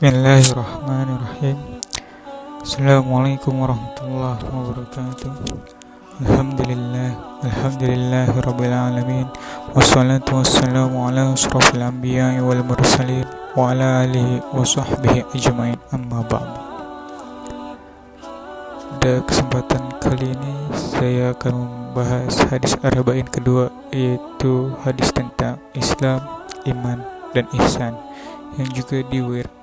Bismillahirrahmanirrahim. Assalamualaikum warahmatullahi wabarakatuh. Alhamdulillahirabbil alamin. Wassalatu wassalamu ala asyrofil anbiya'i wal mursalin wa ala alihi wa sahbihi ajmain. Amma ba'du. Pada kesempatan kali ini saya akan membahas hadis arba'in kedua, yaitu hadis tentang Islam, iman, dan ihsan, yang juga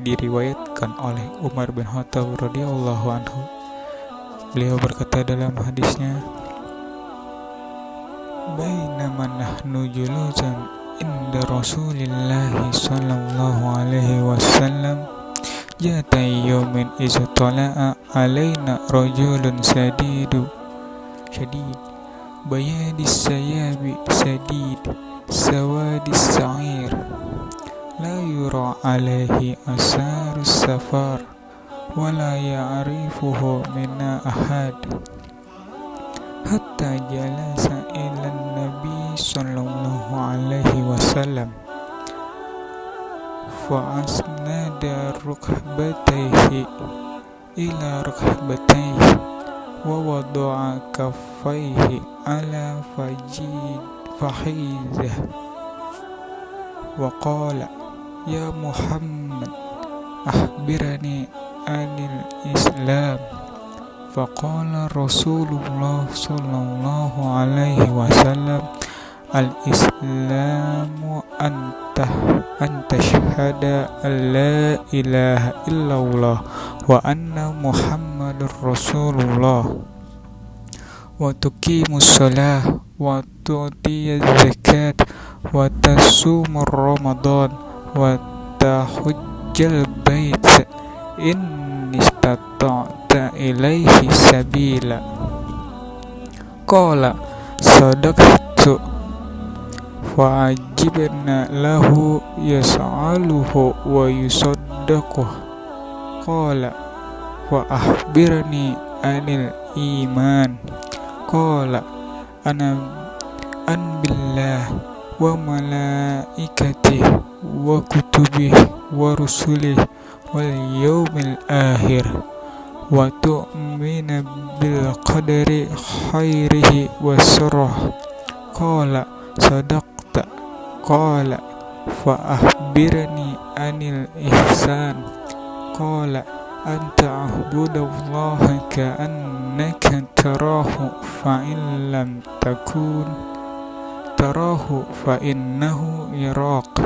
diriwayatkan oleh Umar bin Khattab radhiyallahu anhu. Beliau berkata dalam hadisnya, "Bainama nahnu julusan inda Rasulillahi sallallahu alaihi wasallam, jata yawmin iza tala'a alaina rajulun shadid bayadis sayabi sadid sawadis sa'ir la yura alaihi asarus safar wa la ya'rifuhu minna ahad hatta jalasa ila nabi sallallahu alaihi wasallam fa asnada rukbatayhi ila rukbatayhi wa wada'a kaffayhi ala fahizah wa qala ya Muhammad akhbirani anil Islam. Faqala Rasulullah sallallahu alaihi wasallam, al-Islamu anta syahada an la ilaha illallah wa anna Muhammadur Rasulullah wa tuqimus shalah wa tu'tiyaz zakat wa tasumur ramadan wa tahujjal bait in istata'ta ilaihi sabila. Qala sadaqtu fa ajibna lahu yas'aluhu wa yusaddaquh. Qala wa akhbirni anil iman. Qala an billah wa malaikatihi wa kutubihi wa rusulihi wal yawmil akhir wa tu'mina bil qadari khairihi wa syarrihi. Qala sadaqta. Qala fa akhbirni anil ihsan. Qala anta a'budallaha ka'annaka tarahu fa in lam takun tarahu fa innahu yaraq.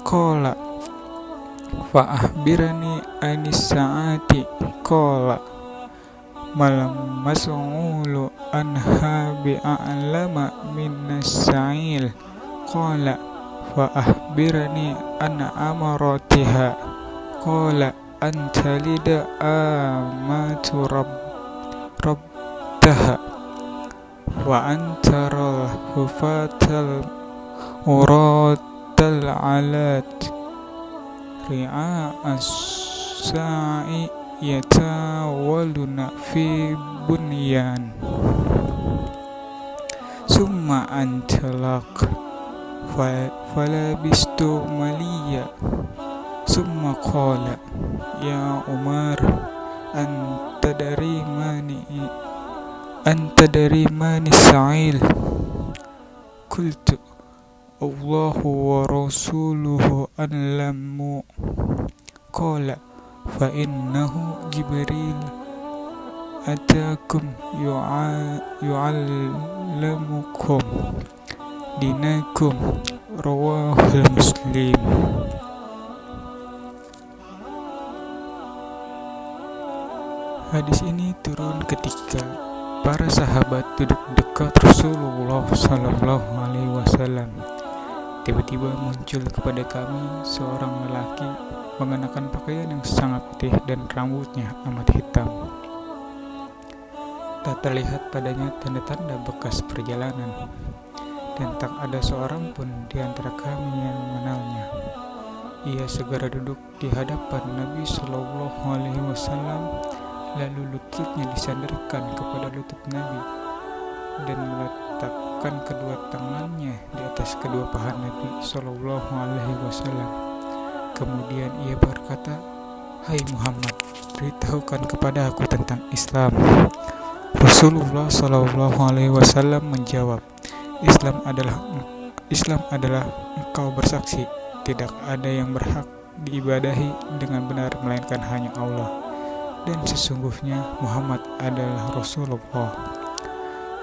Qala fa akhbirni anis sa'ati. Qala malam mas'ulu anha bi'a'lama minas sa'il. Qala fa akhbirni an amaratiha. Qala anta lida amatu rabtaha wa antaral hufatal uratal alat ri'a'as sa'i yatawaluna fi bunyan summa antalaq falabistu maliya summa qala ya Umar anta dari mani sa'il. Qultu Allahu wa rasuluhu a'lamu. Qala fa innahu Jibril atakum yu'allimukum dinakum. Rawahul Muslim. Hadis ini turun ketika para sahabat duduk dekat Rasulullah sallallahu alaihi wasallam. Tiba-tiba muncul kepada kami seorang lelaki mengenakan pakaian yang sangat putih dan rambutnya amat hitam. Tak terlihat padanya tanda-tanda bekas perjalanan, dan tak ada seorang pun di antara kami yang mengenalnya. Ia segera duduk di hadapan Nabi sallallahu alaihi wasallam, lalu lututnya disandarkan kepada lutut Nabi dan meletakkan kedua tangannya di atas kedua paha Nabi sallallahu alaihi wasallam. Kemudian ia berkata, Hai Muhammad, beritahukan kepada aku tentang Islam. Rasulullah Shallallahu Alaihi Wasallam menjawab, Islam adalah engkau bersaksi tidak ada yang berhak diibadahi dengan benar melainkan hanya Allah, dan sesungguhnya Muhammad adalah Rasulullah.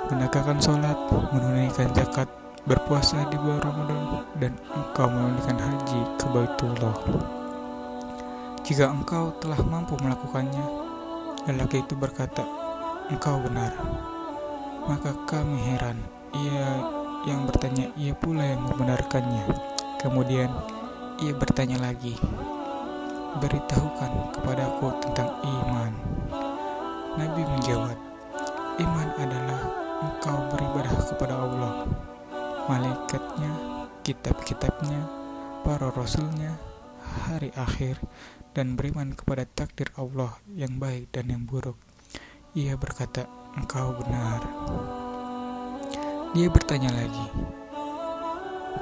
Menegakkan sholat, menunaikan zakat, berpuasa di bulan Ramadan, dan engkau menunaikan haji ke Baitullah. Jika engkau telah mampu melakukannya, lelaki itu berkata, engkau benar. Maka kami heran. Ia yang bertanya, ia pula yang membenarkannya. Kemudian ia bertanya lagi, beritahukan kepadaku tentang iman. Nabi menjawab, iman adalah engkau beribadah kepada Allah, malaikatnya, kitab-kitabnya, para rasulnya, hari akhir, dan beriman kepada takdir Allah yang baik dan yang buruk. Ia berkata, engkau benar. Dia bertanya lagi,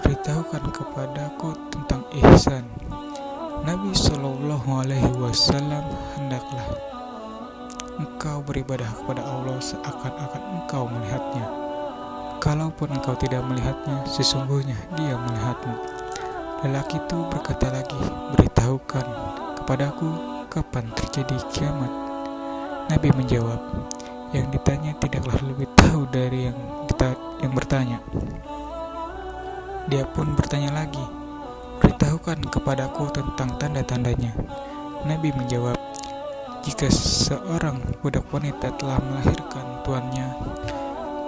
beritahukan kepadaku tentang ihsan. Nabi Shallallahu Alaihi Wasallam, hendaklah engkau beribadah kepada Allah seakan-akan engkau melihatnya. Kalaupun engkau tidak melihatnya, sesungguhnya Dia melihatmu. Lelaki itu berkata lagi, beritahukan kepadaku kapan terjadi kiamat. Nabi menjawab, yang ditanya tidaklah lebih tahu dari yang bertanya. Dia pun bertanya lagi, beritahukan kepadaku tentang tanda-tandanya. Nabi menjawab, jika seorang budak wanita telah melahirkan tuannya,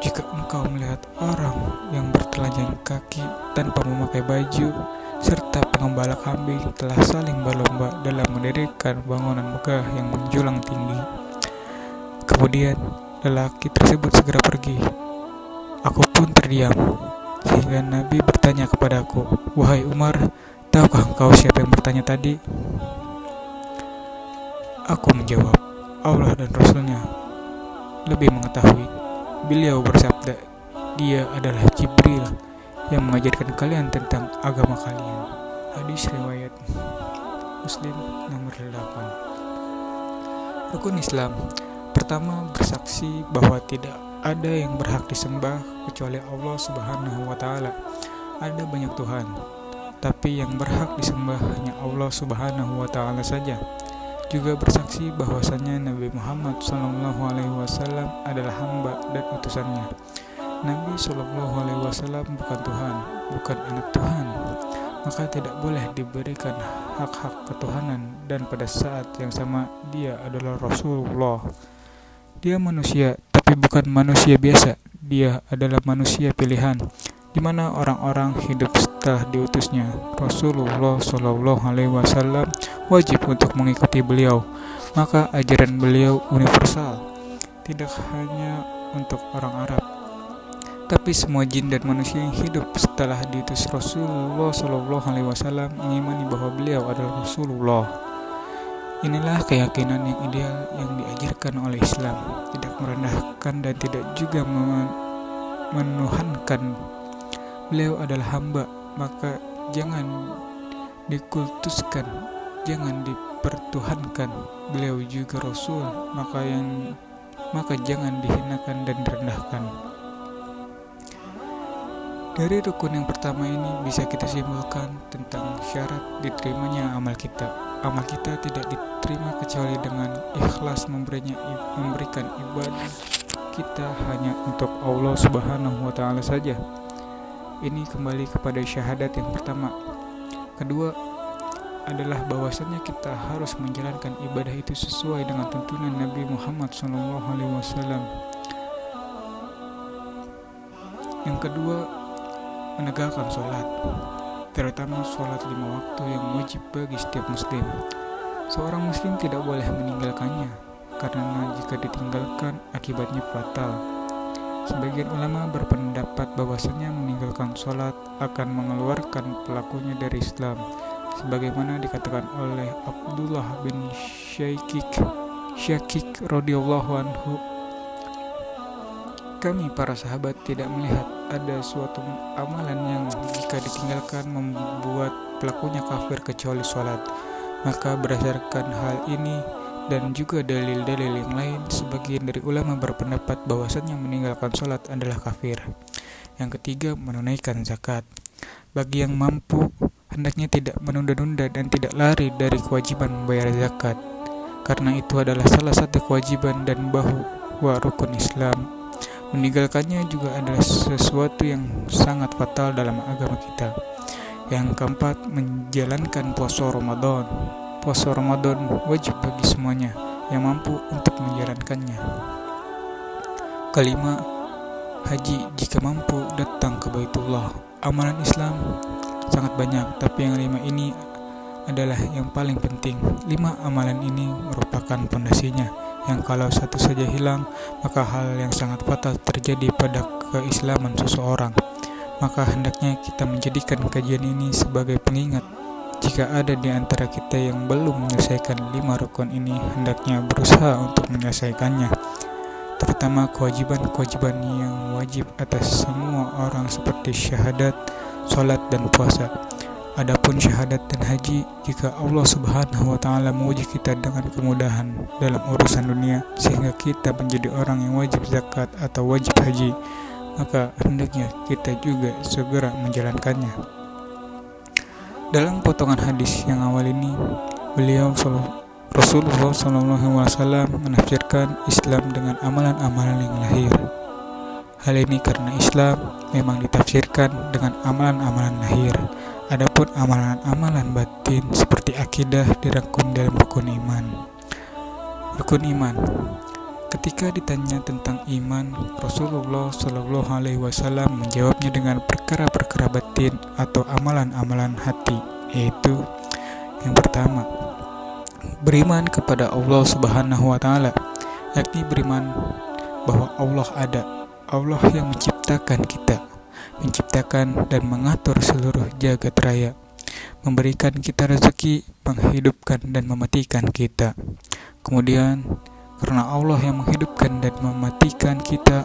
jika engkau melihat orang yang bertelanjang kaki tanpa memakai baju, serta pengembala kambing telah saling berlomba dalam mendirikan bangunan megah yang menjulang tinggi. Kemudian lelaki tersebut segera pergi. Aku pun terdiam, sehingga Nabi bertanya kepadaku, wahai Umar, tahukah engkau siapa yang bertanya tadi? Aku menjawab, Allah dan Rasulnya lebih mengetahui. Beliau bersabda, Dia adalah Jibril yang mengajarkan kalian tentang agama kalian. Hadis riwayat Muslim nomor 8. Rukun Islam pertama, bersaksi bahwa tidak ada yang berhak disembah kecuali Allah Subhanahu wa Ta'ala. Ada banyak Tuhan, tapi yang berhak disembah hanya Allah Subhanahu wa Ta'ala saja. Juga bersaksi bahwasanya Nabi Muhammad SAW adalah hamba dan utusannya. Nabi SAW bukan Tuhan, bukan anak Tuhan, maka tidak boleh diberikan hak-hak ketuhanan, dan pada saat yang sama Dia adalah Rasulullah. Dia manusia, tapi bukan manusia biasa. Dia adalah manusia pilihan, di mana orang-orang hidup setelah diutusnya. Rasulullah SAW wajib untuk mengikuti beliau. Maka ajaran beliau universal, tidak hanya untuk orang Arab, tapi semua jin dan manusia yang hidup setelah diutus Rasulullah SAW mengimani bahwa beliau adalah Rasulullah. Inilah keyakinan yang ideal yang diajarkan oleh Islam, tidak merendahkan dan tidak juga menuhankan. Beliau adalah hamba, maka jangan dikultuskan, jangan dipertuhankan. Beliau juga Rasul, maka jangan dihinakan dan direndahkan. Dari rukun yang pertama ini bisa kita simpulkan tentang syarat diterimanya amal kita. Amal kita tidak diterima kecuali dengan ikhlas memberikan ibadah kita hanya untuk Allah Subhanahu wa Ta'ala saja. Ini kembali kepada syahadat yang pertama. Kedua adalah bahwasannya kita harus menjalankan ibadah itu sesuai dengan tuntunan Nabi Muhammad SAW. Yang kedua, menegakkan sholat, terutama sholat 5 waktu yang wajib bagi setiap muslim. Seorang muslim tidak boleh meninggalkannya, karena jika ditinggalkan akibatnya fatal. Sebagian ulama berpendapat bahwasanya meninggalkan sholat akan mengeluarkan pelakunya dari Islam, sebagaimana dikatakan oleh Abdullah bin Syakik radhiyallahu anhu. Kami para sahabat tidak melihat ada suatu amalan yang jika ditinggalkan membuat pelakunya kafir kecuali sholat. Maka berdasarkan hal ini dan juga dalil-dalil yang lain, sebagian dari ulama berpendapat bahwasannya meninggalkan sholat adalah kafir. Yang ketiga, menunaikan zakat. Bagi yang mampu, hendaknya tidak menunda-nunda dan tidak lari dari kewajiban membayar zakat, karena itu adalah salah satu kewajiban dan bahwa rukun Islam. Meninggalkannya juga adalah sesuatu yang sangat fatal dalam agama kita. Yang keempat, menjalankan puasa Ramadan. Puasa Ramadan wajib bagi semuanya yang mampu untuk menjalankannya. Kelima, haji jika mampu datang ke Baitullah. Amalan Islam sangat banyak, tapi yang 5 ini adalah yang paling penting. 5 amalan ini merupakan pondasinya, yang kalau satu saja hilang, maka hal yang sangat fatal terjadi pada keislaman seseorang. Maka hendaknya kita menjadikan kajian ini sebagai pengingat. Jika ada di antara kita yang belum menyelesaikan 5 rukun ini, hendaknya berusaha untuk menyelesaikannya, terutama kewajiban-kewajiban yang wajib atas semua orang seperti syahadat, sholat, dan puasa. Adapun syahadat dan haji, jika Allah Subhanahu wa Ta'ala menguji kita dengan kemudahan dalam urusan dunia sehingga kita menjadi orang yang wajib zakat atau wajib haji, maka hendaknya kita juga segera menjalankannya. Dalam potongan hadis yang awal ini, Rasulullah SAW menafsirkan Islam dengan amalan-amalan yang lahir. Hal ini karena Islam memang ditafsirkan dengan amalan-amalan lahir. Adapun amalan-amalan batin seperti akidah dirangkum dalam rukun iman. Rukun iman. Ketika ditanya tentang iman, Rasulullah SAW menjawabnya dengan perkara-perkara batin atau amalan-amalan hati, yaitu yang pertama, beriman kepada Allah Subhanahu wa Ta'ala, yakni beriman bahwa Allah ada, Allah yang menciptakan kita, menciptakan dan mengatur seluruh jagat raya, memberikan kita rezeki, menghidupkan dan mematikan kita. Kemudian, karena Allah yang menghidupkan dan mematikan kita,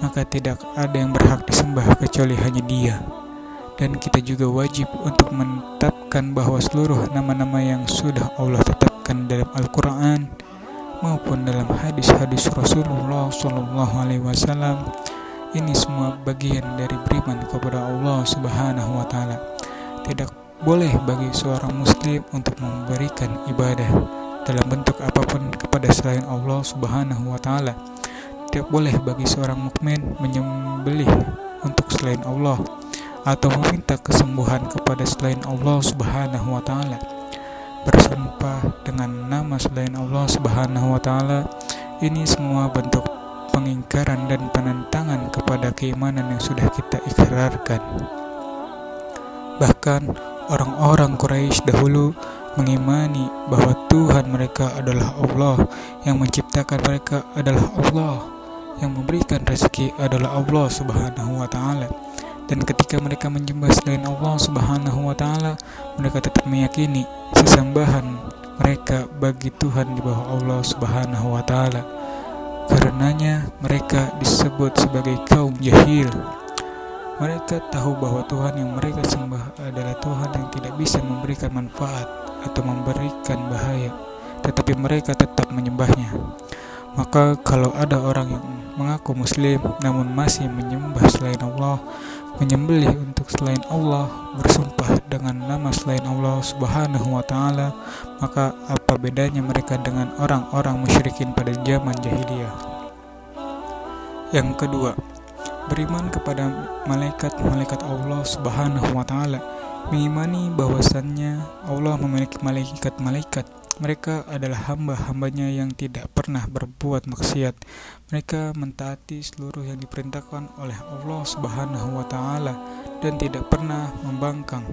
maka tidak ada yang berhak disembah kecuali hanya Dia. Dan kita juga wajib untuk menetapkan bahwa seluruh nama-nama yang sudah Allah tetapkan dalam Al-Quran maupun dalam hadis-hadis Rasulullah SAW, ini semua bagian dari beriman kepada Allah Subhanahu wa Ta'ala. Tidak boleh bagi seorang muslim untuk memberikan ibadah dalam bentuk apapun kepada selain Allah Subhanahu wa Ta'ala. Tidak boleh bagi seorang mukmin menyembelih untuk selain Allah atau meminta kesembuhan kepada selain Allah Subhanahu wa Ta'ala. Bersumpah dengan nama selain Allah Subhanahu wa Ta'ala, ini semua bentuk pengingkaran dan penentangan kepada keimanan yang sudah kita ikrarkan. Bahkan orang-orang Quraisy dahulu mengimani bahwa Tuhan mereka adalah Allah, yang menciptakan mereka adalah Allah, yang memberikan rezeki adalah Allah Subhanahu wa Ta'ala. Dan ketika mereka menyembah selain Allah Subhanahu wa Ta'ala, mereka tetap meyakini sesembahan mereka bagi Tuhan di bawah Allah Subhanahu wa Ta'ala. Karenanya mereka disebut sebagai kaum jahil. Mereka tahu bahwa Tuhan yang mereka sembah adalah Tuhan yang tidak bisa memberikan manfaat atau memberikan bahaya, tetapi mereka tetap menyembahnya. Maka kalau ada orang yang mengaku muslim namun masih menyembah selain Allah, menyembelih untuk selain Allah, bersumpah dengan nama selain Allah Subhanahu wa Ta'ala, maka apa bedanya mereka dengan orang-orang musyrikin pada zaman jahiliyah? Yang kedua, beriman kepada malaikat-malaikat Allah Subhanahu wa Ta'ala, mengimani bahwasannya Allah memiliki malaikat-malaikat. Mereka adalah hamba-hambanya yang tidak pernah berbuat maksiat. Mereka mentaati seluruh yang diperintahkan oleh Allah Subhanahu wa Ta'ala dan tidak pernah membangkang.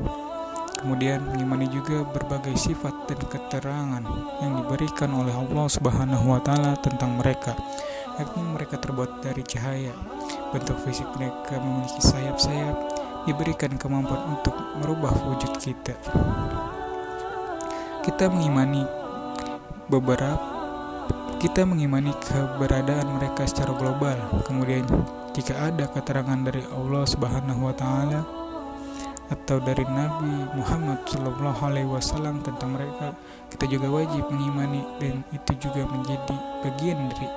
Kemudian mengimani juga berbagai sifat dan keterangan yang diberikan oleh Allah Subhanahu wa Ta'ala tentang mereka, yakni mereka terbuat dari cahaya, bentuk fisik mereka memiliki sayap-sayap, diberikan kemampuan untuk merubah wujud kita. Kita mengimani keberadaan mereka secara global. Kemudian jika ada keterangan dari Allah Subhanahu wa Ta'ala atau dari Nabi Muhammad SAW tentang mereka, kita juga wajib mengimani, dan itu juga menjadi bagian dari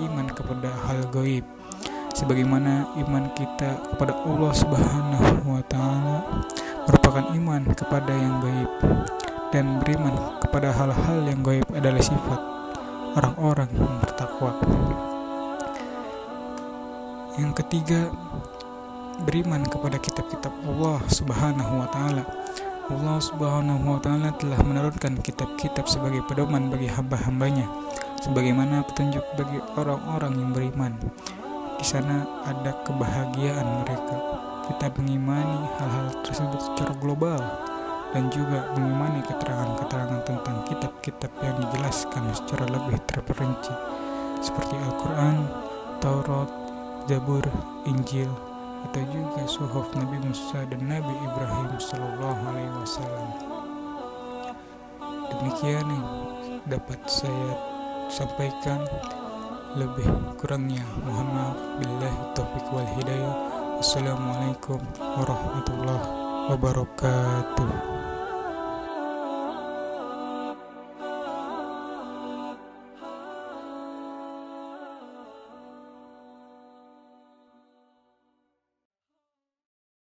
iman kepada hal gaib. Sebagaimana iman kita kepada Allah Subhanahu wa taala merupakan iman kepada yang gaib, dan beriman kepada hal-hal yang gaib adalah sifat orang-orang yang bertakwa. Yang ketiga, beriman kepada kitab-kitab Allah Subhanahu wa taala. Allah Subhanahu wa taala telah menurunkan kitab-kitab sebagai pedoman bagi hamba-hambanya, sebagaimana petunjuk bagi orang-orang yang beriman. Di sana ada kebahagiaan mereka. Kita mengimani hal-hal tersebut secara global, dan juga mengimani keterangan-keterangan tentang kitab-kitab yang dijelaskan secara lebih terperinci, seperti Al-Quran, Taurat, Zabur, Injil, atau juga suhuf Nabi Musa dan Nabi Ibrahim SAW. Demikian yang dapat saya sampaikan, lebih kurangnya mohon maaf. Billahi taufiq wal hidayah. Wassalamualaikum warahmatullahi wabarakatuh.